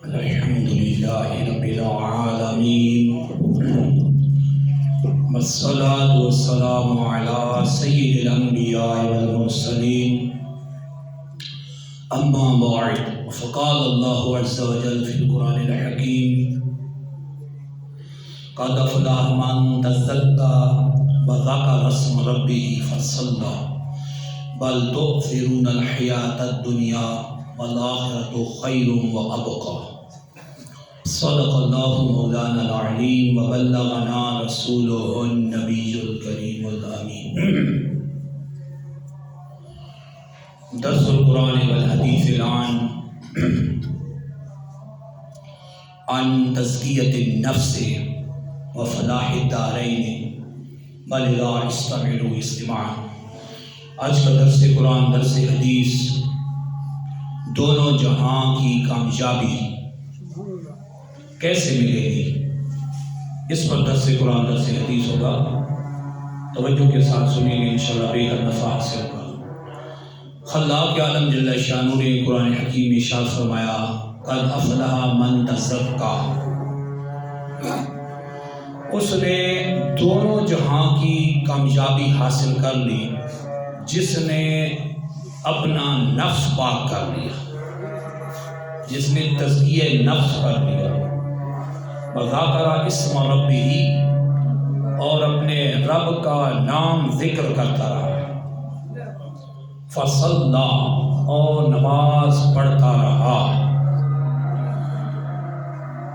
الحمد لله رب العالمين والصلاة والسلام على سيد الأنبياء والمرسلين أما بعد فقال الله عز وجل في القرآن الحكيم قد أفلح من تزكى وذكر اسم ربه فصلى بل تؤثرون الحياة الدنيا والآخرة خير وأبقى صدق الله مولانا العليم وبلغنا رسوله النبي الكريم الأمين. درس القرآن والحديث الآن عن تزكية النفس وفلاح الدارين بلغا استمعوا استماعا. آج کا درس قرآن درس حدیث دونوں جہاں کی کامیابی کیسے ملے گی، اس پر درس قرآن درس حدیث ہوگا. توجہ کے ساتھ سنیں گے، انشاءاللہ بے حد نفع حاصل ہوگا. خلاق عالم جل شانہ نے قرآن حکیم میں ارشاد فرمایا قد افلح من تزکیٰ، اس نے دونوں جہاں کی کامیابی حاصل کر لی جس نے اپنا نفس پاک کر لیا، جس نے تزکیہ نفس کر لیا. وذاکر اسم ربہ، اور اپنے رب کا نام ذکر کرتا رہا. فصلی، اور نماز پڑھتا رہا.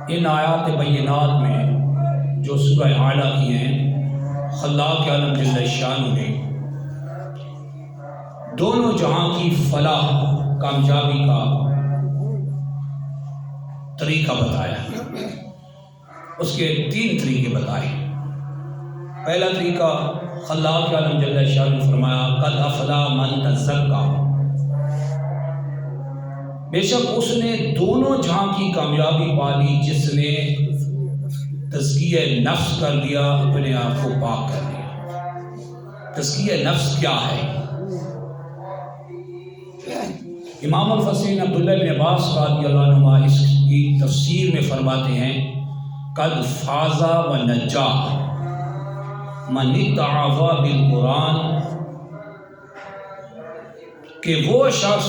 ان آیات بینات میں جو سورہ اعلیٰ کی ہیں، خلاق عالم جل شانہ نے دونوں جہاں کی فلاح کامیابی کا طریقہ بتایا. اس کے 3 طریقے بتائے. پہلا طریقہ خلاق عالم جل شانہ نے فرمایا قد افلح من تزکیٰ، بے شک اس نے دونوں جہاں کی کامیابی پالی جس نے تزکیہ نفس کر لیا، اپنے آپ کو پاک کر لیا. تزکیہ نفس کیا ہے؟ امام الفسرین عبداللہ بن عباس رضی اللہ عنہما اس کی تفسیر میں فرماتے ہیں قد فاز و نجا من اتعظ بالقرآن، کہ وہ شخص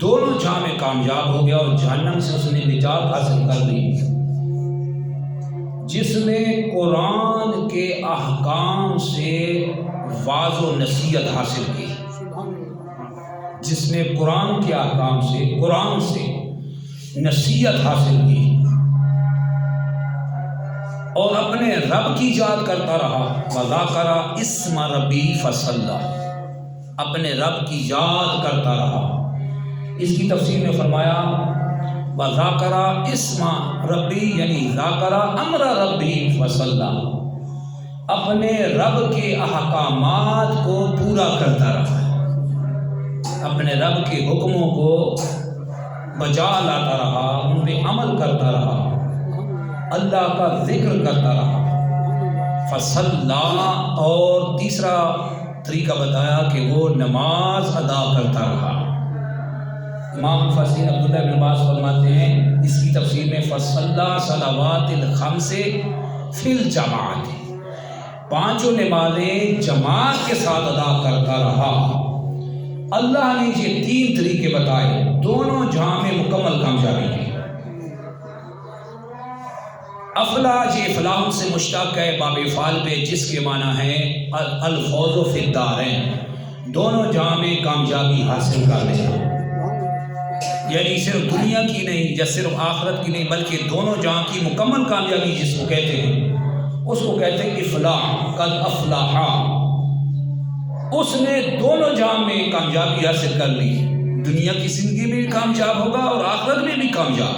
دونوں جہاں میں کامیاب ہو گیا اور جہنم سے اس نے نجات حاصل کر لی جس نے قرآن کے احکام سے واعظ و نصیحت حاصل کی، جس نے قرآن کے احکام سے، قرآن سے نصیحت حاصل کی اور اپنے رب کی یاد کرتا رہا. وذاکر اسم ربی فصلی، اپنے رب کی یاد کرتا رہا. اس کی تفسیر میں فرمایا وذاکر اسم ربی یعنی ذاکر امر ربی فصلی، اپنے رب کے احکامات کو پورا کرتا رہا، اپنے رب کے حکموں کو بجا لاتا رہا، ان پہ عمل کرتا رہا، اللہ کا ذکر کرتا رہا. فصلی، اور تیسرا طریقہ بتایا کہ وہ نماز ادا کرتا رہا. امام مفسر عبداللہ بن عباس فرماتے ہیں اس کی تفسیر میں فصلی صلوات الخمس فی الجماعت، 5 نمازیں جماعت کے ساتھ ادا کرتا رہا. اللہ نے یہ 3 طریقے بتائے دونوں جہاں میں مکمل کامیابی کی. افلاح، یہ فلاح سے مشتق ہے باب فعل پہ، جس کے معنی ہے الفوز فی الدارین، دونوں جہاں میں کامیابی حاصل کر لینا. یعنی صرف دنیا کی نہیں یا صرف آخرت کی نہیں بلکہ دونوں جہاں کی مکمل کامیابی جس کو کہتے ہیں، اس کو کہتے ہیں افلاح. قد افلح، اس نے دونوں جہاں میں کامیابی حاصل کر لی، دنیا کی زندگی میں بھی کامیاب ہوگا اور آخرت میں بھی کامیاب.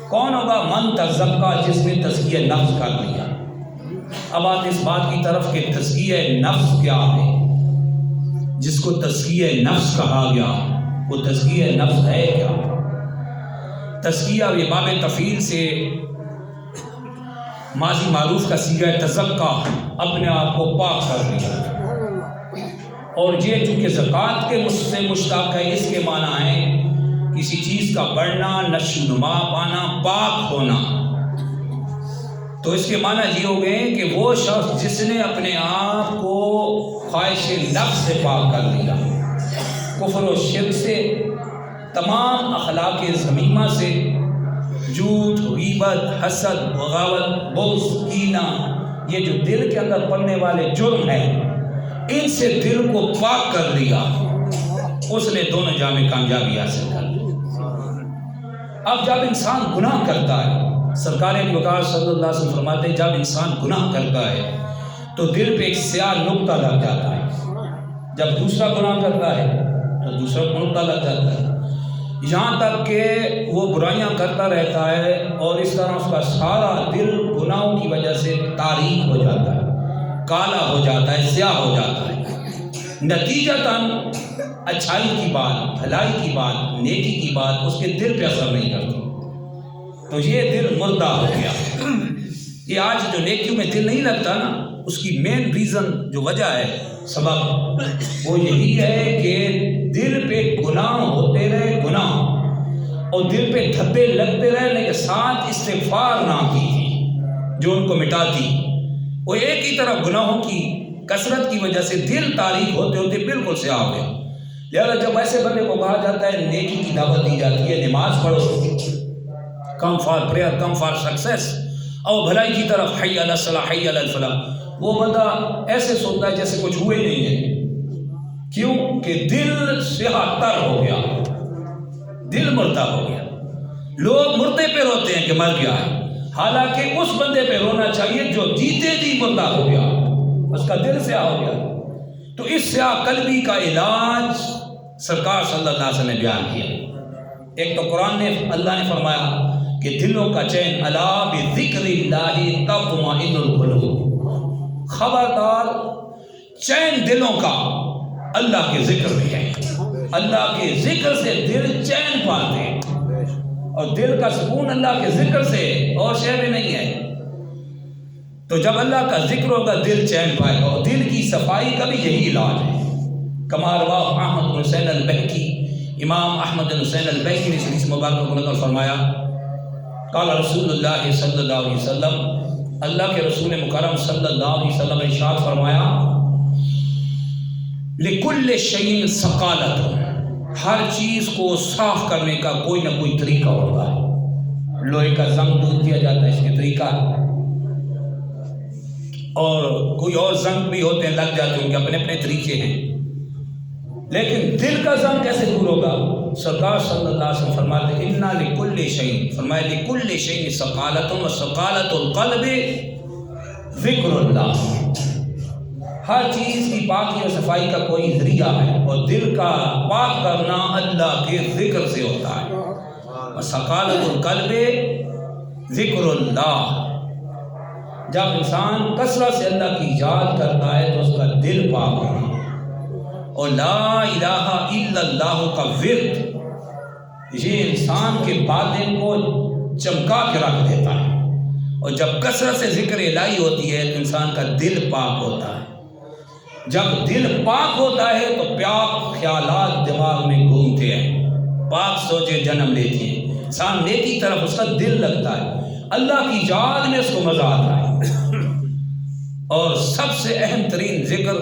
کون ہوگا؟ من تزکیٰ، جس نے تزکیہ نفس کر لیا. اب آتے اس بات کی طرف کہ تزکیہ نفس کیا ہے. جس کو تزکیہ نفس کہا گیا وہ تزکیہ نفس ہے کیا؟ تزکیہ یہ باب تفعیل سے ماضی معروف کا صیغہ تزکیٰ، اپنے آپ کو پاک کر لیا. اور یہ چونکہ زکوٰۃ کے سے مشتق ہے، اس کے معنی ہے کہ کسی چیز کا بڑھنا، نشو نما پانا، پاک ہونا، تو اس کے معنی یہ ہو گئے کہ وہ شخص جس نے اپنے آپ کو خواہش نفس سے پاک کر لیا، کفر و شرک سے، تمام اخلاق ذمیمہ سے، جھوٹ، غیبت، حسد، بغاوت، بغض، کینہ، یہ جو دل کے اندر پڑنے والے جرم ہیں، ان سے دل کو پاک کر لیا، اس نے دونوں جہاں میں کامیابی حاصل کر لی۔ اب جب انسان گناہ کرتا ہے، سرکار وقار صلی اللہ علیہ وسلم فرماتے ہیں جب انسان گناہ کرتا ہے تو دل پہ ایک سیاہ نقطہ لگ جاتا ہے، جب دوسرا گناہ کرتا ہے تو دوسرا نقطہ لگ جاتا ہے، یہاں تک کہ وہ برائیاں کرتا رہتا ہے اور اس طرح اس کا سارا دل گناہوں کی وجہ سے تاریک ہو جاتا ہے، کالا ہو جاتا ہے، سیاہ ہو جاتا ہے۔ نتیجتاً اچھائی کی بات، بھلائی کی بات، نیکی کی بات اس کے دل پہ اثر نہیں کرتی، تو یہ دل مردہ ہو گیا۔ یہ آج جو نیکیوں میں دل نہیں لگتا نا، اس کی مین ریزن جو وجہ ہے، سبب، وہ یہی ہے کہ دل پہ گناہ ہوتے رہے، گناہ، اور دل پہ دھبے لگتے رہے لیکن ساتھ استغفار نہ کی تھی جو ان کو مٹاتی۔ وہ ایک ہی طرف گناہوں کی کثرت کی وجہ سے دل تاریک ہوتے ہوتے بالکل سیاہ ہو گیا۔ لہذا جب ایسے بندے کو کہا جاتا ہے نیکی کی دعوت دی جاتی ہے، نماز پڑھو، come for prayer, come for success, اور بھلائی کی طرف حی علی الصلاح، حی علی الفلاح، وہ بندہ ایسے سوچتا ہے جیسے کچھ ہوئے نہیں ہے۔ کیوں کہ دل سیاہ تر ہو گیا، دل مردہ ہو گیا۔ لوگ مردے پہ روتے ہیں کہ مر گیا ہے، حالانکہ اس بندے پہ رونا چاہیے جو جیتے جی مردہ ہو گیا، اس کا دل سیاہ ہو گیا۔ تو اس سیاہ قلبی کا علاج سرکار صلی اللہ علیہ وسلم نے بیان کیا۔ ایک تو قرآن نے، اللہ نے فرمایا کہ دلوں کا چین، الا بذکر اللہ تطمئن القلوب، خبردار چین دلوں کا اللہ کے ذکر میں ہے، اللہ کے ذکر سے دل چین پاتے ہیں، اور دل کا سکون اللہ کے ذکر سے، اور شے میں نہیں ہے۔ تو جب اللہ کا ذکر ہوگا دل چین پائے گا، اور دل کی صفائی کا بھی یہی علاج ہے۔ کما رواہ احمد بن حسین البیہقی، امام احمد بن حسین البیہقی نے اس حدیث مبارکہ کو نقل فرمایا، قال رسول اللہ صلی اللہ علیہ وسلم، اللہ کے رسول مکرم صلی اللہ علیہ وسلم نے ارشاد فرمایا، لکل شیء ثقالۃ، ہر چیز کو صاف کرنے کا کوئی نہ کوئی طریقہ ہوتا ہے۔ لوہے کا زنگ دودھ دیا جاتا ہے، اس کے طریقہ ہے، اور کوئی اور زنگ بھی ہوتے ہیں، لگ جاتے ہیں، ان کے اپنے اپنے طریقے ہیں، لیکن دل کا زنگ کیسے دور ہوگا؟ سرکار صلی اللہ علیہ وسلم فرماتے ہیں انا لکل شیء، فرمایا لکل شیء ثقالۃ وثقالۃ القلب ذکر اللہ، ہر چیز کی پاکی اور صفائی کا کوئی ذریعہ ہے، اور دل کا پاک کرنا اللہ کے ذکر سے ہوتا ہے۔ وثقالۃ القلب ذکر اللہ، جب انسان کثرت سے اللہ کی یاد کرتا ہے تو اس کا دل پاک ہونا، اور لا الہ الا اللہ کا ورد یہ انسان کے باطن کو چمکا کے رکھ دیتا ہے، اور جب کثرت سے ذکر الہی ہوتی ہے تو انسان کا دل پاک ہوتا ہے۔ جب دل پاک ہوتا ہے تو پاک خیالات دماغ میں گھومتے ہیں، پاک سوچیں جنم لیتی ہیں، انسان نیکی طرف اس کا دل لگتا ہے، اللہ کی یاد میں اس کو مزہ آتا ہے۔ اور سب سے اہم ترین ذکر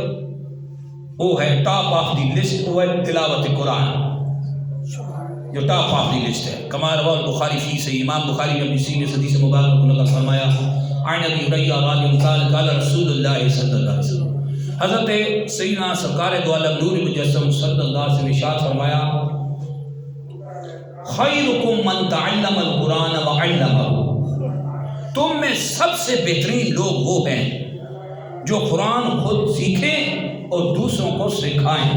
وہ ہے، ٹاپ آف دی لسٹ، وہ ہے تلاوت قرآن، جو ٹاپ آف دی لسٹ ہے۔ کما رواہ البخاری فی صحیح، امام بخاری نے اپنی صحیح حدیث مبارکہ کو نقل فرمایا، عن ابی ہریرہ رضی اللہ عنہ قال رسول اللہ صلی اللہ علیہ وسلم، حضرت سیدنا سرکار دو عالم نور مجسم صلی اللہ علیہ وسلم نے ارشاد فرمایا، خیرکم من تعلم القرآن وعلمہ، تم میں سب سے بہترین لوگ وہ ہیں جو قرآن خود سیکھیں اور دوسروں کو سکھائیں۔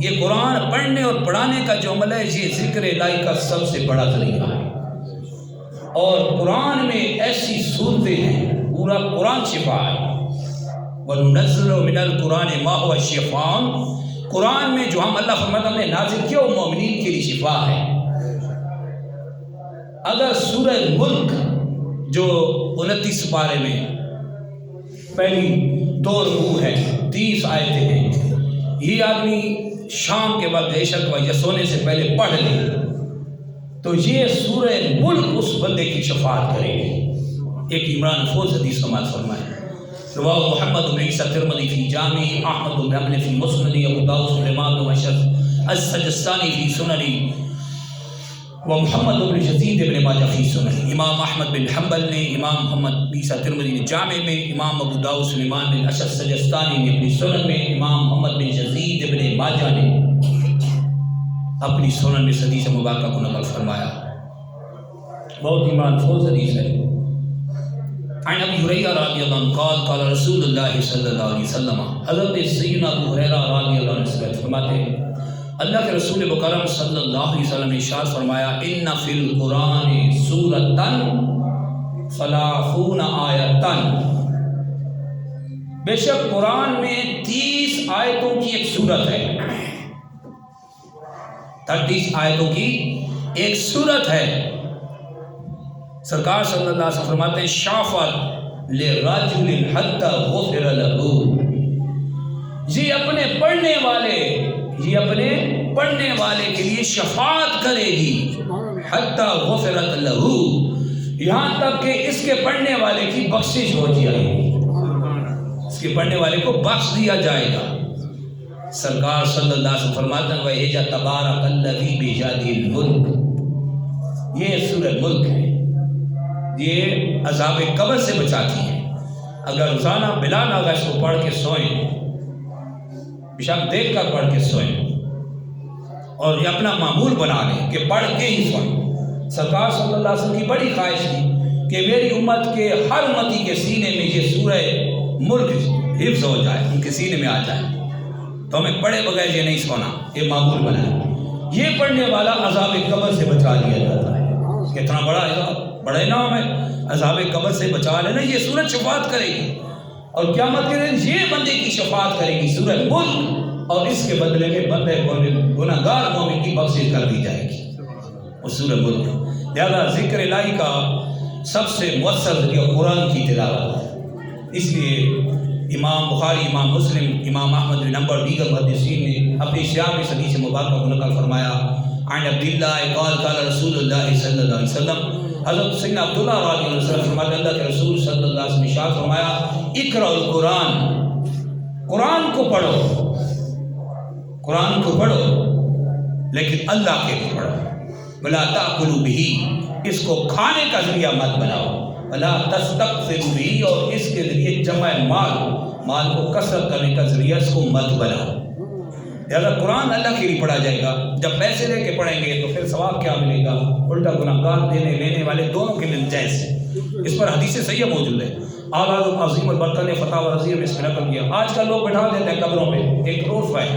یہ قرآن پڑھنے اور پڑھانے کا جو عمل ہے یہ ذکر الہی کا سب سے بڑا ذریعہ ہے، اور قرآن میں ایسی صورتیں ہیں، پورا قرآن شفا ہے۔ وَنُنَزِّلُ مِنَ الْقُرْآنِ مَا هُوَ شِفَاءٌ، قرآن میں جو ہم اللہ فرماتا ہم نے نازل کیا وہ مومنین کے لیے شفا ہے۔ اگر سورہ ملک جو 29 پارے میں پہلی 2 رکوع ہے، 30 آیتیں ہیں، یہ آدمی شام کے وقت عشاء یا سونے سے پہلے پڑھ لی تو یہ سورہ ملک اس بندے کی شفاعت کرے گی۔ ایک عمران فوز حدیث سماعت فرمائے، رواہ محمد بن عیسیٰ ترمذی فی جامع، احمد بن حنبل فی مسند، ابو داؤد سلیمان بن اشعث السجستانی فی سنن، و محمد بن یزید بن ماجہ فی سنن۔ امام احمد بن حنبل نے، امام محمد عیسیٰ ترمذی نے جامع میں، امام ابو داؤد سلیمان بن اشعث السجستانی نے اپنی سنن میں، امام محمد بن یزید بن ماجہ نے اپنی سنن میں حدیث مبارکہ کو نقل فرمایا۔ بہت ایمان فوز حدیث ہے۔ عن ابی ہریرہ رضی اللہ عنہ قال قال رسول اللہ صلی اللہ علیہ وسلم، حضرت سیدنا ابو ہریرہ رضی اللہ عنہ سے فرماتے ہیں اللہ کے رسول مکرم صلی اللہ علیہ وسلم نے ارشاد فرمایا، ان فی القرآن سورۃ ثلاثون آیۃ، بے شک قرآن میں 30 آیتوں کی ایک سورت ہے، 30 آیتوں کی ایک سورت ہے۔ سرکار صلی اللہ علیہ وسلم فرماتے ہیں، شافت لرجل حتی غفر لہ، یہ اپنے پڑھنے والے کے لیے شفاعت کرے گی، حتی غفرت لہ، یہاں تک کہ اس کے پڑھنے والے کی بخشش ہو جائے گی، اس کے پڑھنے والے کو بخش دیا جائے گا۔ سرکار صلی اللہ علیہ وسلم فرماتے ہیں، وَإِذَا تَبَارَكَ الَّذِي بِيَدِهِ الْمُلْكُ، یہ سورہ ملک ہے، یہ عذاب قبر سے بچاتی ہے۔ اگر روزانہ بلا ناغہ اس کو پڑھ کے سوئیں، بشک دیکھ کر پڑھ کے سوئیں، اور یہ اپنا معمول بنا لیں کہ پڑھ کے ہی سوئیں۔ سرکار صلی اللہ علیہ وسلم کی بڑی خواہش تھی کہ میری امت کے ہر امتی کے سینے میں یہ سورہ ملک حفظ ہو جائے، ان کے سینے میں آ جائے، تو ہمیں پڑھے بغیر یہ نہیں سونا، یہ معمول بنائے۔ یہ پڑھنے والا عذاب قبر سے بچا لیا جاتا ہے۔ کتنا بڑا عذاب، بڑے نام ہے، عذاب قبر سے بچا لینا، یہ سورت شفاعت کرے گی، اور قیامت کے دن یہ بندے کی شفاعت کرے گی سورہ ملک، اور اس کے بدلے میں بندے گناہگار مومن کی بخشش کر دی جائے گی، وہ سورہ ملک۔ لہذا ذکر الہی کا سب سے مؤثر ذریعہ قرآن کی تلاوت ہے، اس لیے امام بخاری، امام مسلم، امام احمد بن حنبل، دیگر محدثین نے اپنی شیعہ میں حدیث مبارکہ کو نقل فرمایا، عن عبداللہ قال قال رسول اللہ صلی اللہ علیہ وسلم، حضرت سیدنا عبداللہ رضی اللہ عنہ وسلم فرماتے ہیں اللہ کے رسول صلی اللہ علیہ وسلم نے ارشاد فرمایا، اقرأ القرآن، قرآن کو پڑھو، قرآن کو پڑھو لیکن اللہ کے لیے پڑھو، ولا تأکلوا بہ، اس کو کھانے کا ذریعہ مت بناؤ، ولا تستکثروا بہ، اور اس کے ذریعے جمع مال کو کثرت کرنے کا ذریعہ اس کو مت بناؤ۔ لہذا قرآن اللہ کے لیے پڑھا جائے گا، جب پیسے لے کے پڑھیں گے تو پھر ثواب کیا ملے گا؟ الٹا گناہگار دینے لینے والے دونوں کے لیے جائز ہے۔ اس پر حدیث صحیح موجود ہے، اعلیٰ عظیم البرکہ نے فتح و عظیم اس میں نقل کیا۔ آج کل لوگ بٹھا دیتے ہیں قبروں پہ، ایک عرف ہے،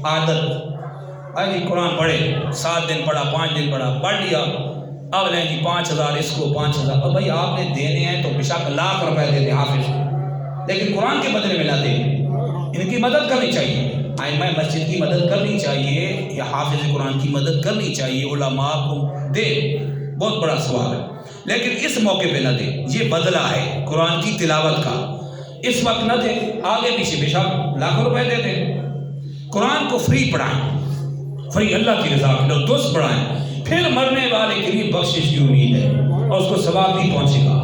عادت، جی قرآن پڑھے، 7 دن پڑھا، 5 دن پڑھا، پڑھ لیا، اب لیں جی 5000 اس کو 5000، اب بھائی آپ نے دینے ہیں تو بشک لاکھ روپے دے دیں حافظ کو، لیکن قرآن کے بدلے میں نہ دیں، ان کی مدد کرنی چاہیے، ائمہ مسجد کی مدد کرنی چاہیے، یا حافظ قرآن کی مدد کرنی چاہیے، علماء کو دے، بہت بڑا ثواب ہے، لیکن اس موقع پہ نہ دے، یہ بدلہ ہے قرآن کی تلاوت کا، اس وقت نہ دے، آگے پیچھے بے شک لاکھوں روپے دے دیں۔ قرآن کو فری پڑھائیں، فری اللہ کی رضا کے لیے درست پڑھائیں، پھر مرنے والے کے لیے بخشش کی امید ہے اور اس کو ثواب بھی پہنچے گا۔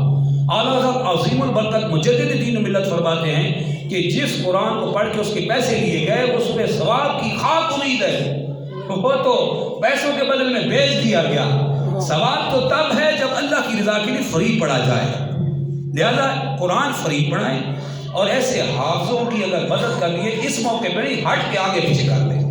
اعلیٰ حضرت عظیم البرکت مجدد دین و ملت فرماتے ہیں کہ جس قرآن کو پڑھ کے اس کے پیسے لیے گئے اس میں ثواب کی خاک امید ہے، وہ تو پیسوں کے بدل میں بیچ دیا گیا، ثواب تو تب ہے جب اللہ کی رضا کے لیے فری پڑھا جائے۔ لہذا قرآن فری پڑھائیں، اور ایسے حافظوں کی اگر مدد کر لیے اس موقع پر ہی ہٹ کے آگے پیچھے کر دیں،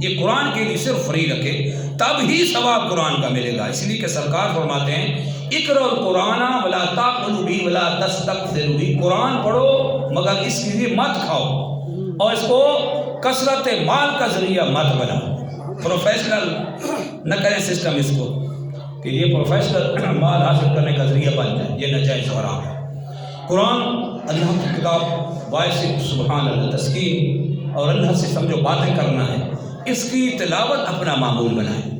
یہ قرآن کے لیے صرف فری رکھے، تب ہی ثواب قرآن کا ملے گا۔ اس لیے کہ سرکار فرماتے ہیں، اقرأ القرآن ولا تأکلوا بہ ولا تستکثروا بہ، قرآن پڑھو مگر اس کے لیے مت کھاؤ، اور اس کو کثرت مال کا ذریعہ مت بناؤ، پروفیشنل نہ کریں سسٹم اس کو کہ یہ پروفیشنل مال حاصل کرنے کا ذریعہ بن جائے، یہ ناجائز و حرام ہے۔ قرآن اللہ کی کتاب، باعث سبحان اللہ تسکین، اور اللہ سے سمجھو باتیں کرنا ہے، اس کی تلاوت اپنا معمول بنائیں،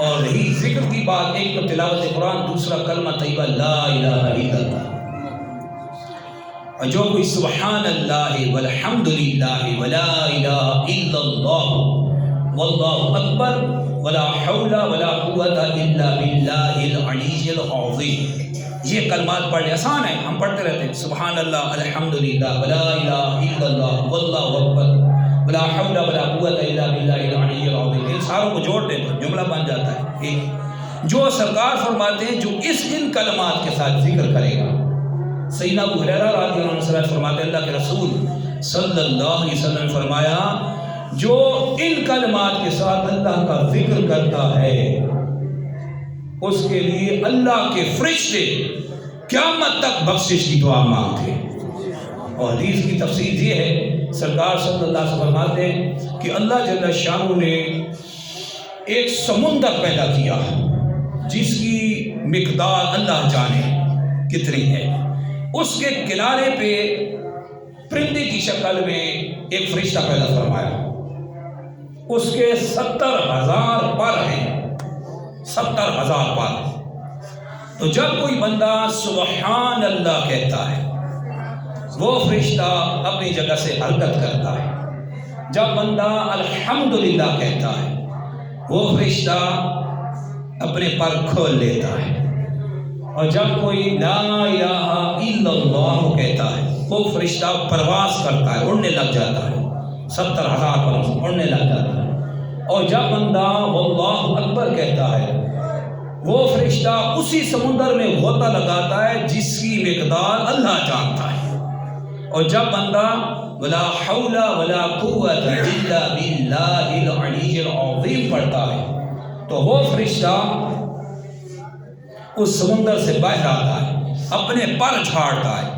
اور رہی ذکر کی بات، ایک تو تلاوت قرآن، دوسرا کلمہ طیبہ لا الہ الا اللہ، اور جو کوئی سبحان اللہ والحمد للہ ولا الہ الا اللہ واللہ اکبر ولا حول ولا قوت الا باللہ العلی العظیم۔ یہ کلمات پڑھنے آسان ہیں، ہم پڑھتے رہتے ہیں سبحان اللہ الحمدللہ ولا الہ الا اللہ واللہ اکبر ولا حول ولا قوت الا باللہ العلی العظیم۔ ان ساروں کو جوڑ دیں تو جملہ بن جاتا ہے ایک، جو سرکار فرماتے ہیں جو ان کلمات کے ساتھ ذکر کرے گا۔ سیدنا ابو ہریرہ رضی اللہ عنہ سے فرماتے ہیں اللہ کے رسول صلی اللہ علیہ وسلم نے فرمایا جو ان کلمات کے ساتھ اللہ کا ذکر کرتا ہے اس کے لیے اللہ کے فرشتے قیامت تک بخشش کی دعا مانگتے ہیں۔ اور حدیث کی تفسیر یہ ہے، سرکار صلی اللہ علیہ وسلم فرماتے ہیں کہ اللہ جل شانہ نے ایک سمندر پیدا کیا جس کی مقدار اللہ جانے کتنی ہے، اس کے کنارے پہ پرندے کی شکل میں ایک فرشتہ پیدا فرمایا، اس کے 70,000 پر ہیں، 70,000 پر۔ تو جب کوئی بندہ سبحان اللہ کہتا ہے وہ فرشتہ اپنی جگہ سے حرکت کرتا ہے، جب بندہ الحمدللہ کہتا ہے وہ فرشتہ اپنے پر کھول لیتا ہے، اور جب کوئی لا الہ الا اللہ کہتا ہے وہ فرشتہ پرواز کرتا ہے، اڑنے لگ جاتا ہے، 70,000 پر اڑنے لگ جاتا ہے۔ اور جب بندہ واللہ اکبر کہتا ہے وہ فرشتہ اسی سمندر میں غوطہ لگاتا ہے جس کی مقدار اللہ جانتا ہے۔ اور جب بندہ ولا حول ولا قوت الا باللہ العلی العظیم پڑھتا ہے تو وہ فرشتہ اس سمندر سے باہر آتا ہے، اپنے پر جھاڑتا ہے،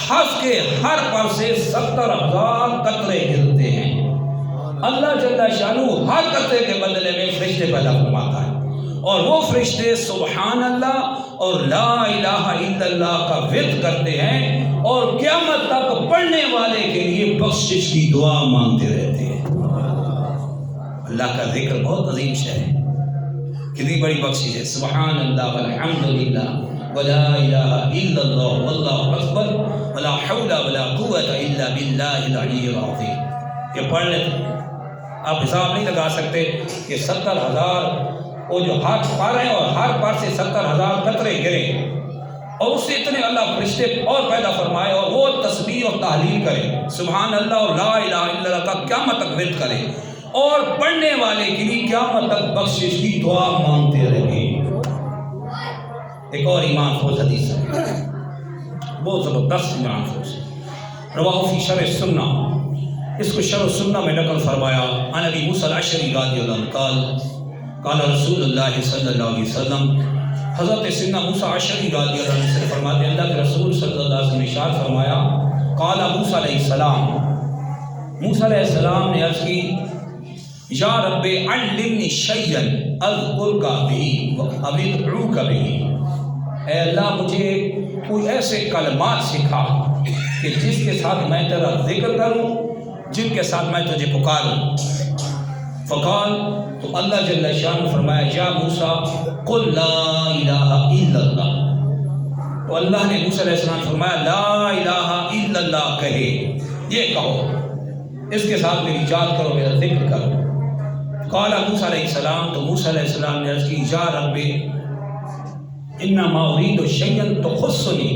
حرف کے ہر پر سے 70,000 قطرے گرتے ہیں۔ اللہ جل شانہ ہر قطرے کے بدلے میں فرشتے پیدا فرماتا ہے، اور وہ فرشتے سبحان اللہ اور لا الہ الا اللہ کا ورد کرتے ہیں اور قیامت تک پڑھنے والے کے لیے بخشش کی دعا مانگتے رہتے ہیں۔ اللہ کا ذکر بہت عظیم شے ہے، کتنی بڑی بخشش ہے، سبحان اللہ والحمدللہ ولا الہ الا اللہ واللہ اکبر ولا حول ولا قوت الا باللہ العلی العظیم۔ یہ پڑھ لیتے آپ حساب نہیں لگا سکتے کہ 70,000 وہ جو ہر پر ہے اور ہر پر سے 70,000 قطرے گرے اور اس سے اتنے اللہ فرشتے اور پیدا فرمائے اور وہ تسبیح اور تحلیل کرے، سبحان اللہ اور لا الہ الا اللہ کا قیامت تک ورد کرے اور پڑھنے والے کے لیے قیامت تک بخشش کی دعا مانگتے رہے۔ ایک اور ایمان افروز حدیث ہے، بہت زبردست ایمان افروز، رواہ فی شرح السنہ، اس کو شرح السنہ میں نقل فرمایا، عن ابی موسیٰ الاشعری رضی اللہ عنہ قال قال رسول اللہ صلی اللہ علیہ وسلم، حضرت سیدنا موسیٰ اشعری رضی اللہ عنہ سے فرماتے ہیں اللہ کے رسول صلی اللہ علیہ وسلم نے ارشاد فرمایا، قال موسیٰ علیہ السلام، موسیٰ علیہ السلام نے عرض کی یا رب علمنی شیئا اذکرک بہ او ادعوک بہ، اے اللہ مجھے کوئی ایسے کلمات سکھا کہ جس کے ساتھ میں تیرا ذکر کروں، جن کے ساتھ میں تجھے پکاروں۔ فقال، تو اللہ جل شانہ فرمایا یا موسیٰ قل لا الہ الا اللہ، تو اللہ نے موسیٰ علیہ السلام فرمایا لا الہ الا اللہ کہے، یہ کہو، اس کے ساتھ میری یاد کرو، میرا ذکر کرو۔ قال موسیٰ علیہ السلام، تو موسیٰ علیہ السلام نے عرض کی یا رب انما اريد شيئا تخصني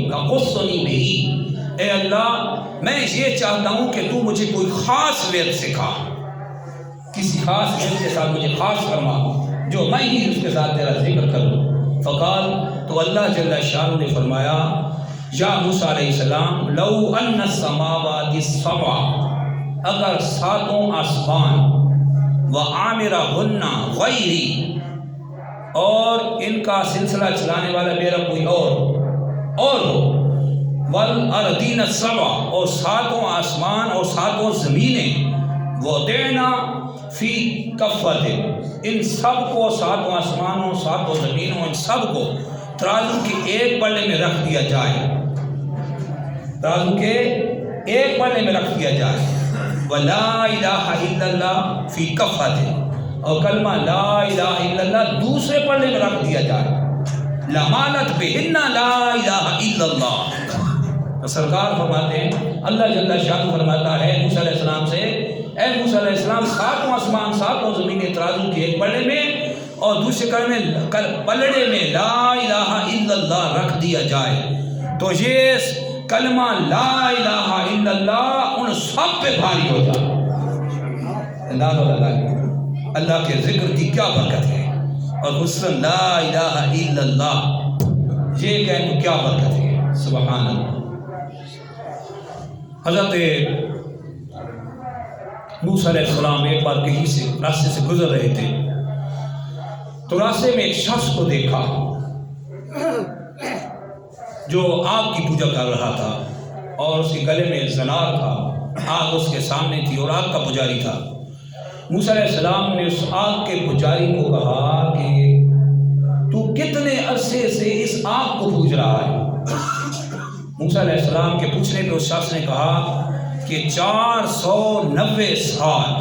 به، اے اللہ میں یہ چاہتا ہوں کہ تو مجھے کوئی خاص ورد سکھا، کسی خاص ورد کے ساتھ مجھے خاص فرما جو میں ہی اس کے ساتھ تیرا ذکر کروں۔ فقال، تو اللہ جل شانہ نے فرمایا یا موسیٰ علیہ السلام لو ان السماوات السبع، اگر ساتوں آسمان وعامرہن غیری، اور ان کا سلسلہ چلانے والا میرا کوئی اور ہو، والارضین السبع، اور ساتوں آسمان اور ساتوں زمینیں، وضعنا فی کفۃ، ان سب کو، ساتوں آسمانوں ساتوں زمینوں ان سب کو ترازو کے ایک پلڑے میں رکھ دیا جائے، ترازو کے ایک پلڑے میں رکھ دیا جائے، ولا الہ الا اللہ فی کفۃ، اور کلمہ لا الہ الا اللہ دوسرے پلڑے میں رکھ دیا جائے، لمالت بہن لا الہ الا اللہ۔ تو سرکار فرماتے ہیں، اللہ جل شانہ فرماتا ہے موسیٰ علیہ السلام سے، اے موسیٰ علیہ السلام، 7 آسمان 7 زمینیں ترازو کی ایک پلڑے میں اور دوسرے پلڑے میں لا الہ الا اللہ رکھ دیا جائے تو یہ کلمہ لا الہ الا اللہ ان سب پہ بھاری ہو جائے۔ اللہ کے ذکر کی کیا برکت ہے، اور حسن لا الہ الا اللہ یہ کہیں تو کیا برکت ہے، سبحان اللہ۔ حضرت موسیٰ علیہ السلام ایک بار کہیں سے راستے سے گزر رہے تھے تو راستے میں ایک شخص کو دیکھا جو آگ کی پوجا کر رہا تھا اور اس کے گلے میں زنار تھا، آگ اس کے سامنے تھی اور آگ کا پجاری تھا۔ موسیٰ علیہ السلام نے اس آگ کے پجاری کو کہا کہ تو کتنے عرصے سے اس آگ کو پوج رہا ہے؟ موسیٰ علیہ السلام کے پوچھنے پہ اس شخص نے کہا کہ 490 سال،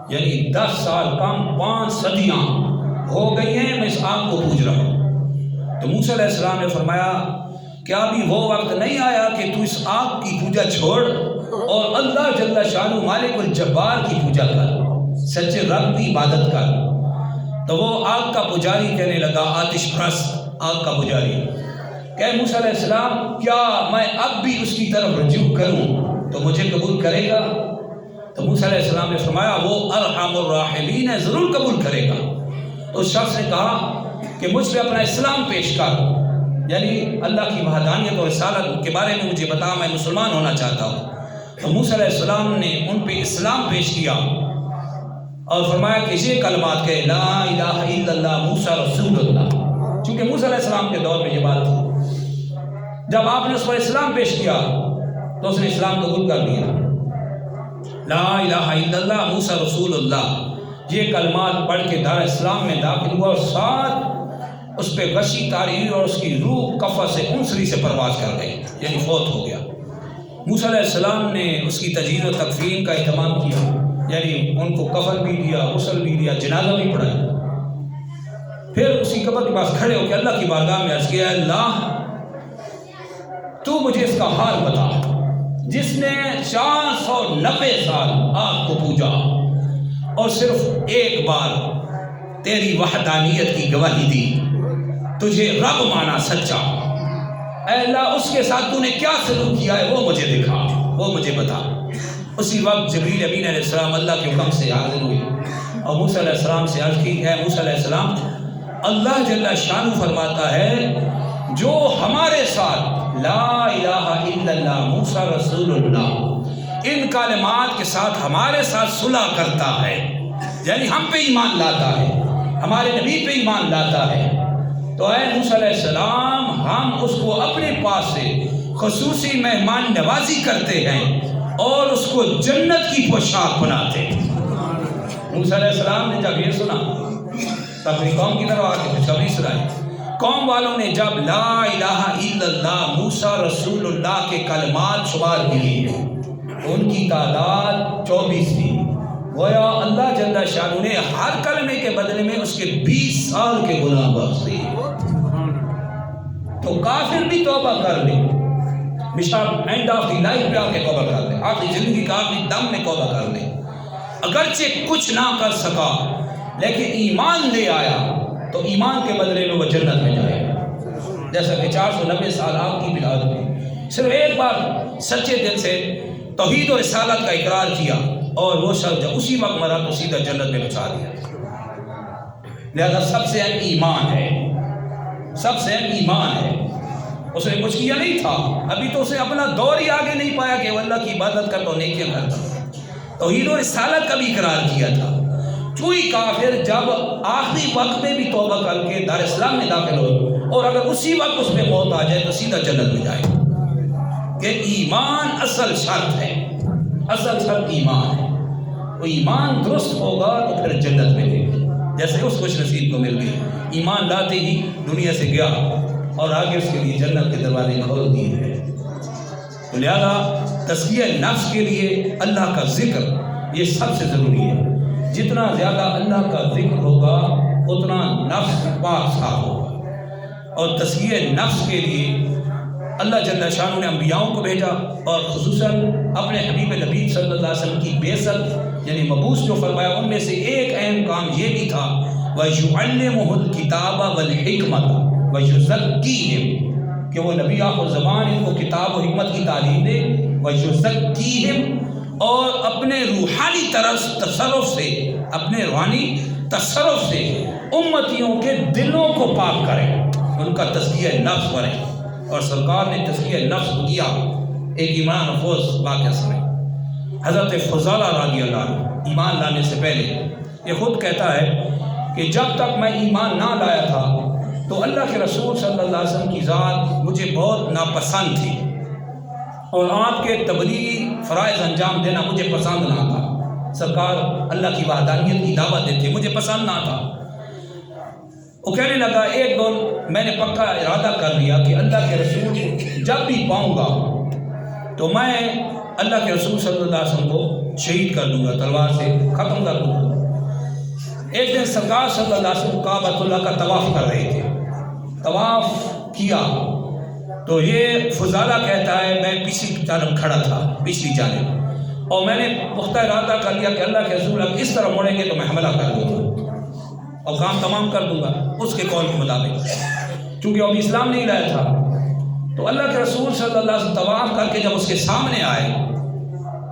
یعنی 10 سال کم 5 صدیاں ہو گئی ہیں میں اس آگ کو پوج رہا ہوں۔ تو موسیٰ علیہ السلام نے فرمایا کیا ابھی وہ وقت نہیں آیا کہ تو اس آگ کی پوجا چھوڑ اور اللہ جل شانہ مالک الجبار کی پوجا کر، سچے رب کی عبادت کر؟ تو وہ آگ کا پجاری کہنے لگا، آتش پرست آگ کا پجاری، کہ موسیٰ علیہ السلام کیا میں اب بھی اس کی طرف رجوع کروں تو مجھے قبول کرے گا؟ تو موسیٰ علیہ السلام نے فرمایا وہ ارحم الراحمین ہے، ضرور قبول کرے گا۔ تو اس شخص نے کہا کہ مجھ پہ اپنا اسلام پیش کر، یعنی اللہ کی وحدانیت اور رسالت کے بارے میں مجھے بتا، میں مسلمان ہونا چاہتا ہوں۔ تو موسیٰ علیہ السلام نے ان پہ اسلام پیش کیا اور فرمایا کہ یہ کلمات کہ لا الہ الا اللہ موسیٰ رسول اللہ، چونکہ موسیٰ علیہ السلام کے دور میں یہ بات تھی۔ جب آپ نے اس پر اسلام پیش کیا تو اس نے اسلام قبول کر لیا، لا الہ الا اللہ موسیٰ رسول اللہ، یہ کلمات پڑھ کے دار اسلام میں داخل ہوا اور ساتھ اس پہ غشی طاری ہوئی اور اس کی روح کفہ سے انسری سے پرواز کر گئی، یعنی فوت ہو گیا۔ موسیٰ علیہ السلام نے اس کی تجہیز و تکفین کا اہتمام کیا، یعنی ان کو کفن بھی دیا، غسل بھی دیا، جنازہ بھی پڑھایا۔ پھر اسی قبر کے پاس کھڑے ہو کے اللہ کی بارگاہ میں عرض کیا، اللہ تو مجھے اس کا حال بتا، جس نے 490 سال آگ کو پوجا اور صرف ایک بار تیری وحدانیت کی گواہی دی، تجھے رب مانا سچا، اے اللہ اس کے ساتھ تو نے کیا سلوک کیا ہے وہ مجھے دکھا، وہ مجھے بتا۔ اسی وقت جبریل امین علیہ السلام اللہ کے حکم سے حاضر ہوئے اور موسیٰ علیہ السلام سے عرض کی، اے موسیٰ علیہ السلام اللہ جل شانہ فرماتا ہے جو ہمارے ساتھ لا الہ الا اللہ موسیٰ رسول اللہ ان کلمات کے ساتھ ہمارے ساتھ صلح کرتا ہے، یعنی ہم پہ ایمان لاتا ہے، ہمارے نبی پہ ایمان لاتا ہے، تو اے موسیٰ علیہ السلام ہم اس کو اپنے پاس سے خصوصی مہمان نوازی کرتے ہیں اور اس کو جنت کی پوشاک بناتے ہیں۔ موسیٰ علیہ السلام نے جب یہ سنا تو اپنی قوم کی طرف آ کے خوشخبری سنائی۔ قوم والوں نے جب لا الہ الا اللہ موسیٰ رسول اللہ کے کلمات شمار کیے تو ان کی تعداد 24 تھی۔ گویا اللہ جل شانہ نے ہر کلمے کے بدلے میں اس کے 20 سال کے گناہ بخش دیے۔ تو کافر بھی توبہ کر لے، مثال اینڈ آف دی لائف پہ آ کے توبہ کر لے، آخری زندگی کا آخری دم میں توبہ کر لے، اگرچہ کچھ نہ کر سکا لیکن ایمان لے آیا تو ایمان کے بدلے میں وہ جنت میں جائے گا۔ جیسا کہ 490 سال آپ کی بلاد میں صرف ایک بار سچے دل سے توحید و رسالت کا اقرار کیا اور وہ شخص جب اسی وقت مرا تو سیدھا جنت میں پہنچا دیا۔ لہذا سب سے اہم ایمان ہے، سب سے اہم ایمان ہے۔ اس نے کچھ کیا نہیں تھا، ابھی تو اسے اپنا دور ہی آگے نہیں پایا کہ وہ اللہ کی عبادت کرتا اور نیکیاں کرتا، توحید و رسالت کا بھی اقرار کیا تھا۔ کوئی کافر جب آخری وقت میں بھی توبہ کر کے دار اسلام میں داخل ہو اور اگر اسی وقت اس میں موت آ جائے تو سیدھا جنت میں جائے گا، کہ ایمان اصل شرط ہے، اصل شرط ایمان ہے۔ وہ ایمان درست ہوگا تو پھر جنت میں لے گی، جیسے اس خوش نصیب کو مل گئی ایمان لاتے ہی دنیا سے گیا اور آگے اس کے لیے جنت کے دروازے کھول دیے ہیں۔ تو لہذا تزکیہ نفس کے لیے اللہ کا ذکر یہ سب سے ضروری ہے۔ جتنا زیادہ اللہ کا ذکر ہوگا اتنا نفس پاک صاف ہوگا، اور تزکیہ نفس کے لیے اللہ جل شانہ نے انبیاؤں کو بھیجا اور خصوصاً اپنے حبیب نبی صلی اللہ علیہ وسلم کی بعثت یعنی مبعوث جو فرمایا، ان میں سے ایک اہم کام یہ بھی تھا وَيُعَلِّمُهُ الْكِتَابَ وَالْحِكْمَةَ وَيُزَكِّيهِمْ، کہ وہ نبی آخر زمان ان کو کتاب و حکمت کی تعلیم دے، وَيُزَكِّيهِمْ، اور اپنے روحانی تصرف سے، اپنے روحانی تصرف سے امتیوں کے دلوں کو پاک کرے، ان کا تزکیہ نفس کرے۔ اور سرکار نے تزکیہ نفس کیا۔ ایک ایمان افروز واقعہ سنیں۔ حضرت فضالہ رضی اللہ عنہ ایمان لانے سے پہلے یہ خود کہتا ہے کہ جب تک میں ایمان نہ لایا تھا تو اللہ کے رسول صلی اللہ علیہ وسلم کی ذات مجھے بہت ناپسند تھی، اور آپ کے تبلیغی فرائض انجام دینا مجھے پسند نہ تھا۔ سرکار اللہ کی وحدانیت کی دعوت دیتے، مجھے پسند نہ تھا۔ وہ کہنے لگا ایک دن میں نے پکا ارادہ کر لیا کہ اللہ کے رسول کو جب بھی پاؤں گا تو میں اللہ کے رسول صلی اللہ علیہ وسلم کو شہید کر دوں گا، تلوار سے ختم کر دوں گا۔ ایک دن سرکار صلی اللہ علیہ وسلم کعبۃ اللہ کا طواف کر رہے تھے، طواف کیا تو یہ فضالہ کہتا ہے میں پچھلی جانب کھڑا تھا، پچھلی جانب، اور میں نے پختہ ارادہ کر لیا کہ اللہ کے رسول اب اس طرح مڑیں گے تو میں حملہ کر دوں گا اور کام تمام کر دوں گا اس کے قول کے مطابق، چونکہ ابھی اسلام نہیں لایا تھا۔ تو اللہ کے رسول صلی اللہ علیہ وسلم طواف کر کے جب اس کے سامنے آئے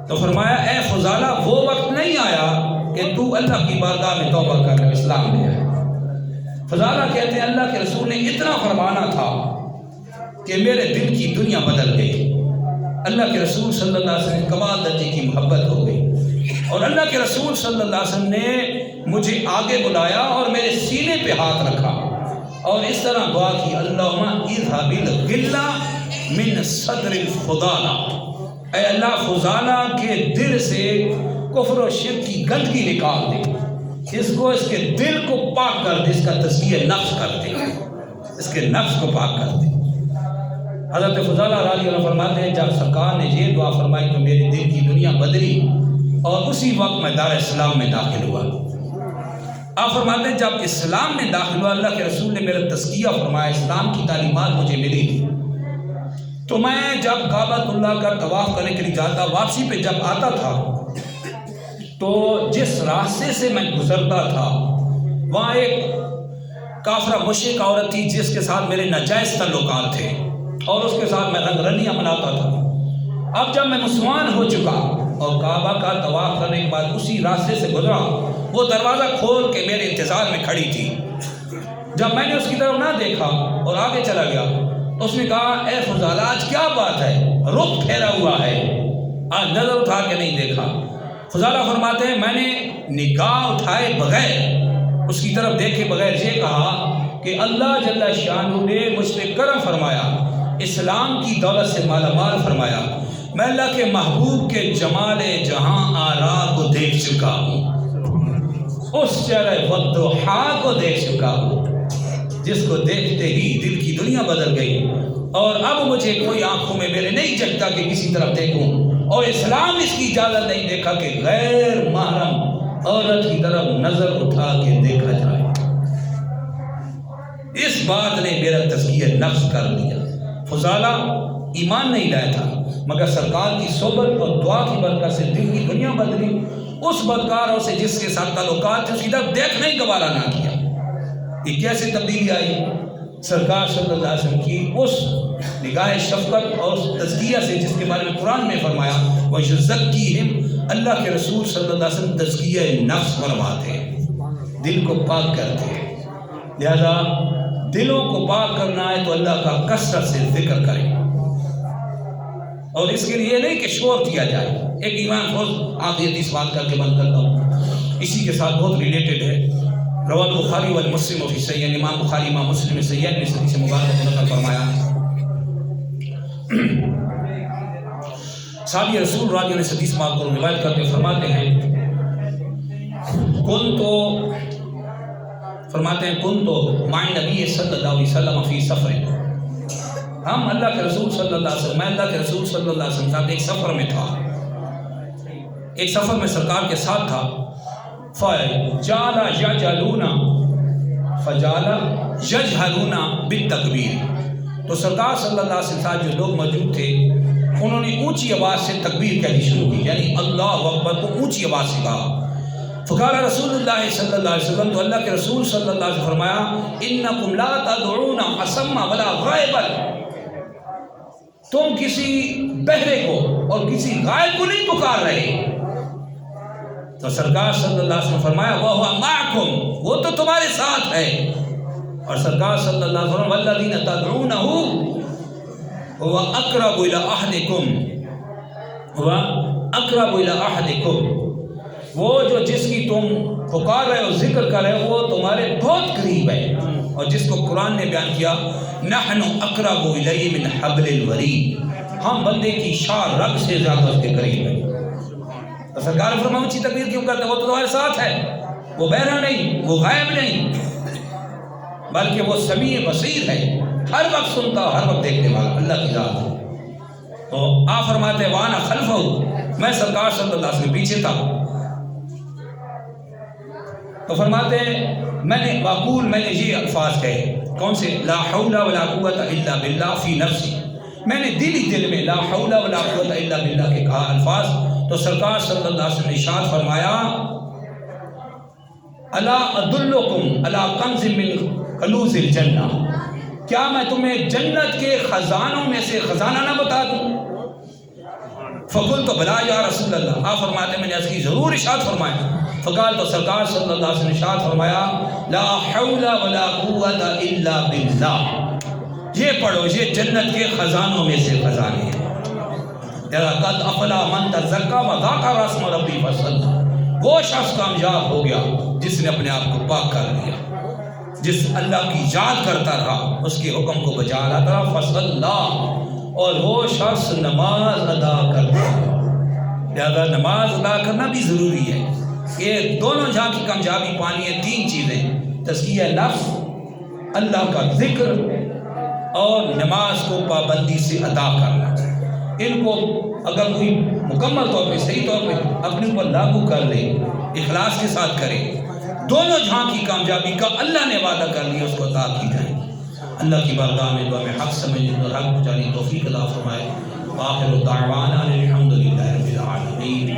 تو فرمایا اے فضالہ وہ وقت نہیں آیا کہ تو اللہ کی بارگاہ میں توبہ کر اسلام لے آئے۔ فضالہ کہتے ہیں اللہ کے رسول نے اتنا فرمانا تھا کہ میرے دل کی دنیا بدل گئی، اللہ کے رسول صلی اللہ علیہ وسلم کمال درجے کی محبت ہو گئی، اور اللہ کے رسول صلی اللہ علیہ وسلم نے مجھے آگے بلایا اور میرے سینے پہ ہاتھ رکھا اور اس طرح دعا کی اللہم اذھب الغلہ من صدر الفضالہ، اے اللہ فضالہ کے دل سے کفر و شرک کی گندگی نکال دے، اس کے دل کو پاک کر دے، اس کا تزکیہ نفس کر دے، اس کے نفس کو پاک کر دے۔ حضرت فضالہ رضی اللہ عنہ فرماتے ہیں جب سرکار نے یہ دعا فرمائی تو میرے دل کی دنیا بدلی اور اسی وقت میں دار اسلام میں داخل ہوا۔ آپ فرماتے ہیں جب اسلام میں داخل ہوا اللہ کے رسول نے میرا تزکیہ فرمایا، اسلام کی تعلیمات مجھے ملی، تو میں جب کعبۃ اللہ کا طواف کرنے کے لیے جاتا، واپسی پہ جب آتا تھا تو جس راستے سے میں گزرتا تھا وہاں ایک کافرہ مشرک عورت تھی جس کے ساتھ میرے ناجائز تعلقات تھے اور اس کے ساتھ میں رنگ رلیاں مناتا تھا۔ اب جب میں مسلمان ہو چکا اور کعبہ کا طواف کرنے کے بعد اسی راستے سے گزرا، وہ دروازہ کھول کے میرے انتظار میں کھڑی تھی۔ جب میں نے اس کی طرف نہ دیکھا اور آگے چلا گیا تو اس نے کہا اے فضالہ آج کیا بات ہے، رخ پھیرا ہوا ہے، آج نظر اٹھا کے نہیں دیکھا۔ فضالہ فرماتے ہیں میں نے نگاہ اٹھائے بغیر، اس کی طرف دیکھے بغیر یہ کہا کہ اللہ جل شانہ نے مجھ پہ کرم فرمایا، اسلام کی دولت سے مالا مال فرمایا، میں اللہ کے محبوب کے جمال جہاں آرا کو دیکھ چکا ہوں، اس چہرے والضحا کو دیکھ چکا ہوں جس کو دیکھتے ہی دل کی دنیا بدل گئی، اور اب مجھے کوئی آنکھوں میں میرے نہیں جگتا کہ کسی طرف دیکھوں، اور اسلام اس کی اجازت نہیں دیکھا کہ غیر محرم عورت کی طرف نظر اٹھا کے دیکھا جائے۔ اس بات نے میرا تزکیہ نفس کر دیا۔ فضالہ ایمان نہیں لایا تھا مگر سرکار کی صحبت اور دعا کی برکت سے دل کی دنیا بدلی، اس بدکاروں سے جس کے ساتھ تعلقات تھے اس کی طرف دیکھنے کا گوارا نہ کیا۔ یہ کیسے تبدیلی آئی؟ سرکار صلی اللہ علیہ وسلم کی اس نگاہ شفقت اور اس تزکیہ سے جس کے بارے میں قرآن میں فرمایا وَيُزَكِّيهِمْ، اللہ کے رسول صلی اللہ علیہ وسلم تزکیہ نفس فرماتے ہیں، دل کو پاک کرتے ہیں۔ لہذا دلوں کو پاک کرنا ہے تو اللہ کا کثرت سے ذکر کریں، اور اس کے لیے نہیں کہ شور کیا جائے۔ ایک ایمان فوز آخری حدیث بات کر کے بند کرتا ہوں، اسی کے ساتھ بہت ریلیٹڈ ہے۔ رواه البخاری والمسلم فی صحیح، امام بخاری امام مسلم صحیح میں سے حدیث مبارک نقل فرمایا۔ صحابی رسول رضی اللہ عنہ سے حدیث کو روایت کرتے فرماتے ہیں کن تو مع نبی صلی اللہ علیہ وسلم فی سفر، ہم اللہ کے رسول صلی اللہ علیہ وسلم، میں اللہ کے رسول صلی اللہ علیہ وسلم ساتھ ایک سفر میں تھا، ایک سفر میں سرکار کے ساتھ تھا۔ فجعل یجہرون بالتکبیر، تو سرکار صلی اللہ علیہ وسلم جو لوگ موجود تھے انہوں نے اونچی آواز سے تکبیر کہنی شروع کی، یعنی اللہ اکبر کو اونچی آواز سے کہا۔ فقال رسول اللہ صلی اللہ علیہ وسلم، تو اللہ کے رسول صلی اللہ علیہ وسلم فرمایا انکم لا تدعون اصم ولا غائبا، تم کسی بہرے کو اور کسی غائب کو نہیں پکار رہے۔ تو سرکار صلی اللہ علیہ وسلم فرمایا وَهُوَ مَعَكُمْ، وہ تو تمہارے ساتھ ہے۔ اور سرکار صلی اللہ علیہ وسلم وَالَّذِينَ تَدْعُونَهُ هُوَ أَقْرَبُ إِلَىٰ أَحَدِكُمْ، هُوَ أَقْرَبُ إِلَىٰ أَحَدِكُمْ، وہ جو جس کی تم پکار رہے ہو ذکر کر رہے ہو وہ تمہارے بہت قریب ہے، اور جس کو قرآن نے بیان کیا نحن اقرب الیہ من حبل الورید، ہم بندے کی شاہ رگ سے زیادہ اس کے قریب ہے۔ تو سرکار فرمایا اونچی تکبیر کیوں کرتے، وہ تو تمہارے ساتھ ہے، وہ بہرا نہیں، وہ غائب نہیں، بلکہ وہ سمیع بصیر ہے، ہر وقت سنتا ہر وقت دیکھنے والا اللہ کی ذات ہے۔ تو آپ فرماتے وانا خلفہ، میں سرکار صلی اللہ علیہ وسلم پیچھے تھا، تو فرماتے میں نے واقول میں نے یہ الفاظ کہے، کون سے؟ لا حول ولا قوت الا باللہ فی نفسی، میں نے دل میں لا حول ولا قوت الا باللہ کے کہا الفاظ۔ تو سرکار صلی اللہ علیہ وسلم نے ارشاد فرمایا الا ادلکم الا کنز من کنوز الجنہ، کیا میں تمہیں جنت کے خزانوں میں سے خزانہ نہ بتا دوں؟ فقلت بلا یا رسول اللہ، آپ فرماتے میں نے اس کی ضرور ارشاد فرمایا۔ فقال، تو سرکار صلی اللہ علیہ وسلم نے ارشاد فرمایا لا حول ولا قوت الا باللہ، یہ پڑھو یہ جنت کے خزانوں میں سے خزانے ہیں۔ قد افلا من تزکا وذکر اسم ربی فصلی، وہ شخص کامیاب ہو گیا جس نے اپنے آپ کو پاک کر لیا، جس اللہ کی یاد کرتا رہا، اس کے حکم کو بجا لاتا رہا، فصلی، اور وہ شخص نماز ادا کرتا رہا۔ لہذا نماز ادا کرنا بھی ضروری ہے۔ یہ دونوں جہاں کی کامیابی پانی ہے، تین چیزیں، تزکیہ نفس، اللہ کا ذکر، اور نماز کو پابندی سے ادا کرنا۔ ان کو اگر کوئی مکمل طور پہ صحیح طور پہ اپنے اوپر لاگو کر لے، اخلاص کے ساتھ کرے، دونوں جہاں کی کامیابی کا اللہ نے وعدہ کر لیا، اس کو عطا کی جائے گی۔ اللہ کی بارگاہ میں دعا میں حق سمجھنے اور حق پہنچانے کی توفیق عطا فرمائے۔ وآخر دعوانا الحمد للہ رب العالمین۔